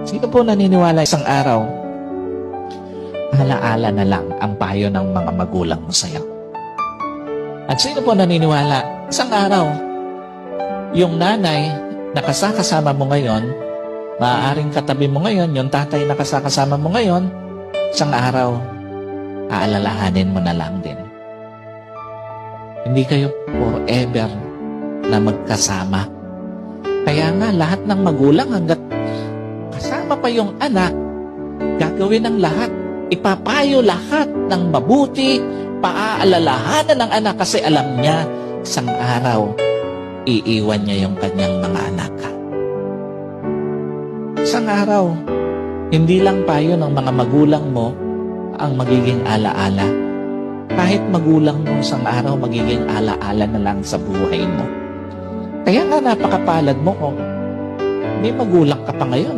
Sino po naniniwala isang araw, alaala na lang ang payo ng mga magulang mo sa'yo? At sino po naniniwala, isang araw, yung nanay na kasama mo ngayon, maaaring katabi mo ngayon, yung tatay na kasama mo ngayon, isang araw, aalalahanin mo na lang din. Hindi kayo forever na magkasama. Kaya nga, lahat ng magulang hanggat kasama pa yung anak, gagawin ng lahat. Ipapayo lahat ng mabuti, paaalalahanan ng anak kasi alam niya, isang araw, iiwan niya yung kanyang mga anak. Isang araw, hindi lang payo ng mga magulang mo ang magiging alaala. Kahit magulang mo isang araw, magiging alaala na lang sa buhay mo. Kaya nga napakapalad mo kung may magulang ka pa ngayon